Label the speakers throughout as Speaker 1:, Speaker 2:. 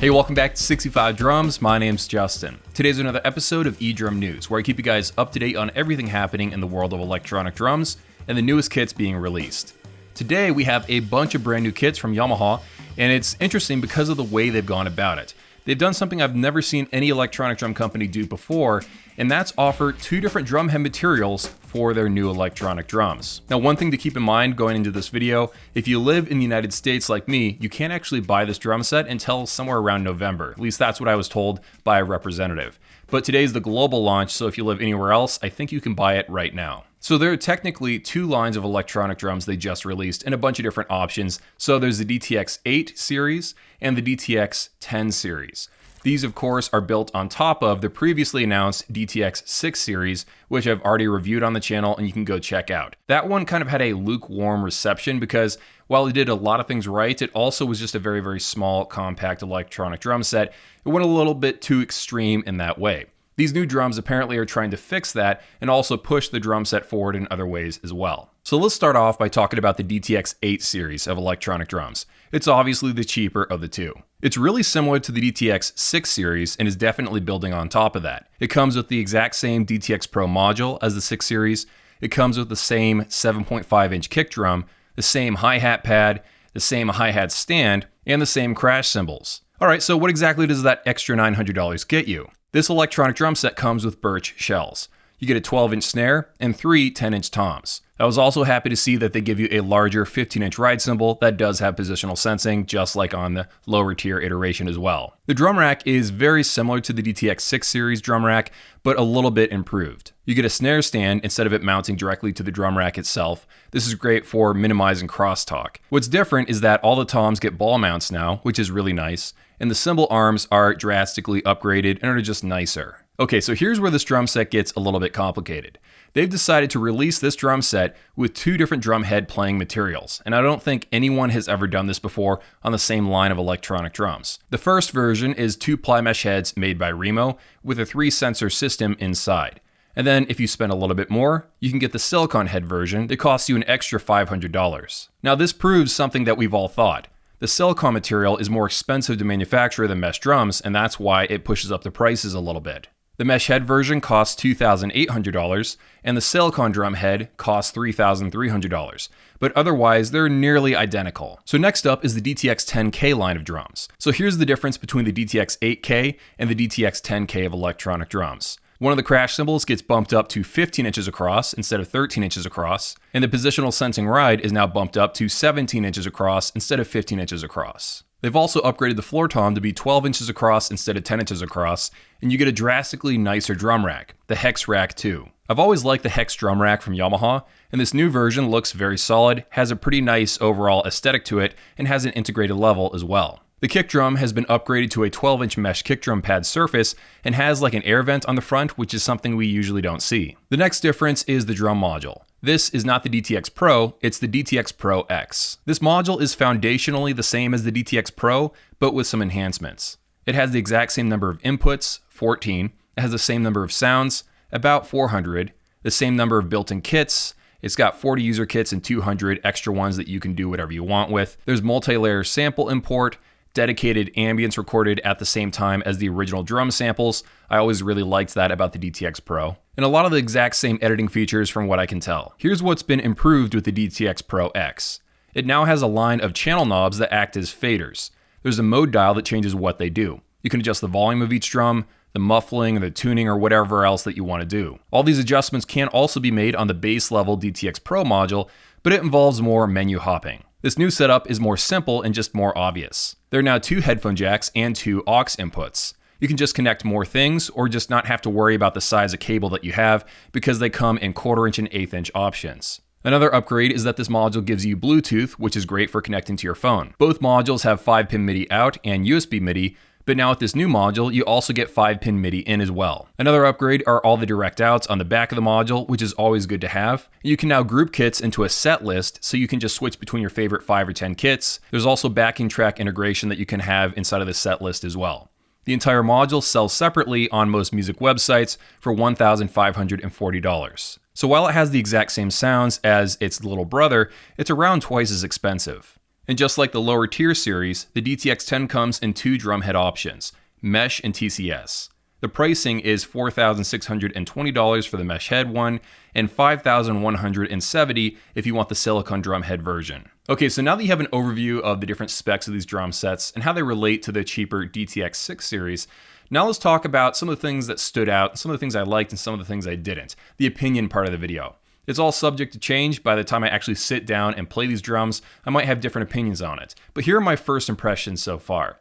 Speaker 1: Hey, welcome back to 65 Drums. My name's Justin. Today's another episode of Edrum News, where I keep you guys up to date on everything happening in the world of electronic drums and the newest kits being released. Today we have a bunch of brand new kits from Yamaha, and it's interesting because of the way they've gone about it. They've done something I've never seen any electronic drum company do before, and that's offer two different drum head materials for their new electronic drums. Now, one thing to keep in mind going into this video, if you live in the United States like me, you can't actually buy this drum set until somewhere around November. At least that's what I was told by a representative. But today's the global launch, so if you live anywhere else, I think you can buy it right now. So there are technically two lines of electronic drums they just released and a bunch of different options. So there's the DTX8 series and the DTX10 series. These, of course, are built on top of the previously announced DTX6 series, which I've already reviewed on the channel and you can go check out. That one kind of had a lukewarm reception because while it did a lot of things right, it also was just a very, very small, compact electronic drum set. It went a little bit too extreme in that way. These new drums apparently are trying to fix that and also push the drum set forward in other ways as well. So let's start off by talking about the DTX8 series of electronic drums. It's obviously the cheaper of the two. It's really similar to the DTX6 series and is definitely building on top of that. It comes with the exact same DTX Pro module as the 6 series. It comes with the same 7.5-inch kick drum, the same hi-hat pad, the same hi-hat stand, and the same crash cymbals. Alright, so what exactly does that extra $900 get you? This electronic drum set comes with birch shells. You get a 12-inch snare and 3 10-inch toms. I was also happy to see that they give you a larger 15-inch ride cymbal that does have positional sensing, just like on the lower tier iteration as well. The drum rack is very similar to the DTX6 series drum rack, but a little bit improved. You get a snare stand instead of it mounting directly to the drum rack itself. This is great for minimizing crosstalk. What's different is that all the toms get ball mounts now, which is really nice, and the cymbal arms are drastically upgraded and are just nicer. Okay, so here's where this drum set gets a little bit complicated. They've decided to release this drum set with two different drum head playing materials, and I don't think anyone has ever done this before on the same line of electronic drums. The first version is 2 ply mesh heads made by Remo with a 3-sensor system inside. And then if you spend a little bit more, you can get the silicone head version that costs you an extra $500. Now this proves something that we've all thought. The silicone material is more expensive to manufacture than mesh drums, and that's why it pushes up the prices a little bit. The mesh head version costs $2,800, and the silicone drum head costs $3,300, but otherwise they're nearly identical. So next up is the DTX10K line of drums. So here's the difference between the DTX8K and the DTX10K of electronic drums. One of the crash cymbals gets bumped up to 15 inches across instead of 13 inches across, and the positional sensing ride is now bumped up to 17 inches across instead of 15 inches across. They've also upgraded the floor tom to be 12 inches across instead of 10 inches across, and you get a drastically nicer drum rack, the Hex Rack 2. I've always liked the Hex drum rack from Yamaha, and this new version looks very solid, has a pretty nice overall aesthetic to it, and has an integrated level as well. The kick drum has been upgraded to a 12-inch mesh kick drum pad surface and has like an air vent on the front, which is something we usually don't see. The next difference is the drum module. This is not the DTX Pro, it's the DTX Pro-X. This module is foundationally the same as the DTX Pro, but with some enhancements. It has the exact same number of inputs, 14. It has the same number of sounds, about 400. The same number of built-in kits. It's got 40 user kits and 200 extra ones that you can do whatever you want with. There's multi-layer sample import, dedicated ambience recorded at the same time as the original drum samples. I always really liked that about the DTX Pro. And a lot of the exact same editing features from what I can tell. Here's what's been improved with the DTX Pro-X. It now has a line of channel knobs that act as faders. There's a mode dial that changes what they do. You can adjust the volume of each drum, the muffling, or the tuning, or whatever else that you want to do. All these adjustments can also be made on the base level DTX Pro module, but it involves more menu hopping. This new setup is more simple and just more obvious. There are now 2 headphone jacks and 2 aux inputs. You can just connect more things or just not have to worry about the size of cable that you have because they come in 1/4 inch and 1/8 inch options. Another upgrade is that this module gives you Bluetooth, which is great for connecting to your phone. Both modules have 5-pin MIDI out and USB MIDI, but now with this new module, you also get 5-pin MIDI in as well. Another upgrade are all the direct outs on the back of the module, which is always good to have. You can now group kits into a set list, so you can just switch between your favorite 5 or 10 kits. There's also backing track integration that you can have inside of the set list as well. The entire module sells separately on most music websites for $1,540. So while it has the exact same sounds as its little brother, it's around twice as expensive. And just like the lower tier series, the DTX10 comes in two drumhead options, mesh and TCS. The pricing is $4,620 for the mesh head one, and $5,170 if you want the silicone drum head version. Okay, so now that you have an overview of the different specs of these drum sets and how they relate to the cheaper DTX6 series, now let's talk about some of the things that stood out, some of the things I liked and some of the things I didn't, the opinion part of the video. It's all subject to change. By the time I actually sit down and play these drums, I might have different opinions on it. But here are my first impressions so far.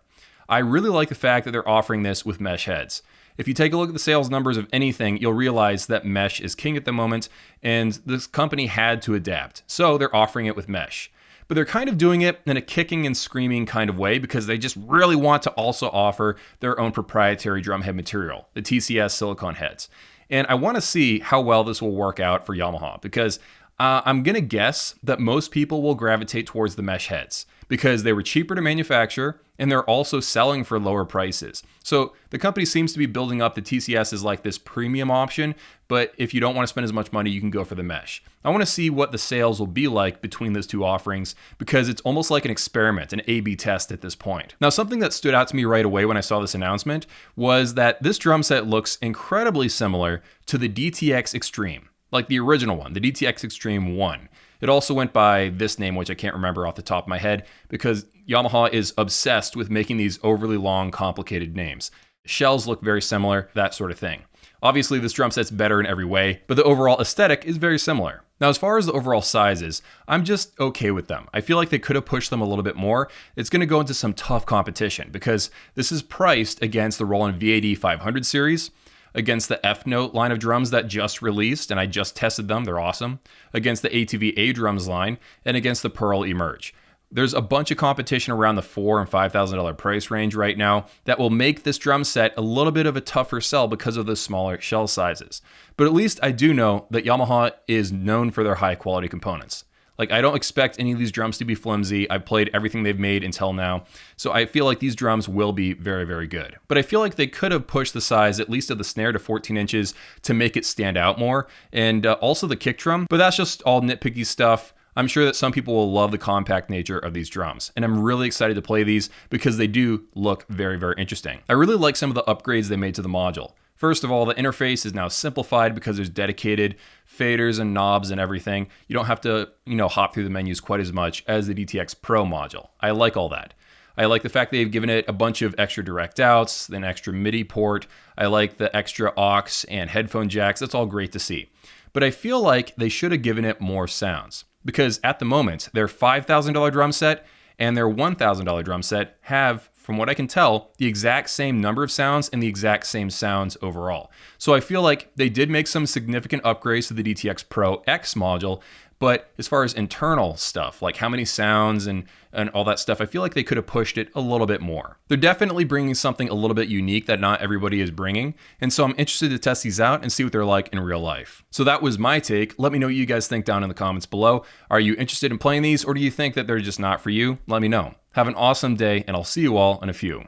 Speaker 1: I really like the fact that they're offering this with mesh heads. If you take a look at the sales numbers of anything, you'll realize that mesh is king at the moment, and this company had to adapt. So they're offering it with mesh. But they're kind of doing it in a kicking and screaming kind of way because they just really want to also offer their own proprietary drumhead material, the TCS silicone heads. And I want to see how well this will work out for Yamaha because I'm going to guess that most people will gravitate towards the mesh heads because they were cheaper to manufacture and they're also selling for lower prices. So the company seems to be building up the TCS as like this premium option, but if you don't want to spend as much money, you can go for the mesh. I want to see what the sales will be like between those two offerings because it's almost like an experiment, an A/B test at this point. Now, something that stood out to me right away when I saw this announcement was that this drum set looks incredibly similar to the DTX Extreme. Like the original one, the DTX Extreme 1. It also went by this name, which I can't remember off the top of my head, because Yamaha is obsessed with making these overly long, complicated names. Shells look very similar, that sort of thing. Obviously, this drum set's better in every way, but the overall aesthetic is very similar. Now, as far as the overall sizes, I'm just okay with them. I feel like they could have pushed them a little bit more. It's going to go into some tough competition because this is priced against the Roland VAD 500 series, against the F-Note line of drums that just released, and I just tested them, they're awesome, against the ATV A-Drums line, and against the Pearl Emerge. There's a bunch of competition around the $4,000 and $5,000 price range right now that will make this drum set a little bit of a tougher sell because of the smaller shell sizes. But at least I do know that Yamaha is known for their high quality components. Like, I don't expect any of these drums to be flimsy. I've played everything they've made until now, so I feel like these drums will be very, very good. But I feel like they could have pushed the size, at least of the snare, to 14 inches to make it stand out more, and also the kick drum, but that's just all nitpicky stuff. I'm sure that some people will love the compact nature of these drums, and I'm really excited to play these because they do look very, very interesting. I really like some of the upgrades they made to the module. First of all, the interface is now simplified because there's dedicated faders and knobs and everything. You don't have to, hop through the menus quite as much as the DTX Pro module. I like all that. I like the fact they've given it a bunch of extra direct outs, an extra MIDI port. I like the extra aux and headphone jacks. That's all great to see. But I feel like they should have given it more sounds because at the moment, their $5,000 drum set and their $1,000 drum set have, from what I can tell, the exact same number of sounds and the exact same sounds overall. So I feel like they did make some significant upgrades to the DTX Pro-X module, but as far as internal stuff, like how many sounds and all that stuff, I feel like they could have pushed it a little bit more. They're definitely bringing something a little bit unique that not everybody is bringing, and so I'm interested to test these out and see what they're like in real life. So that was my take. Let me know what you guys think down in the comments below. Are you interested in playing these, or do you think that they're just not for you? Let me know. Have an awesome day, and I'll see you all in a few.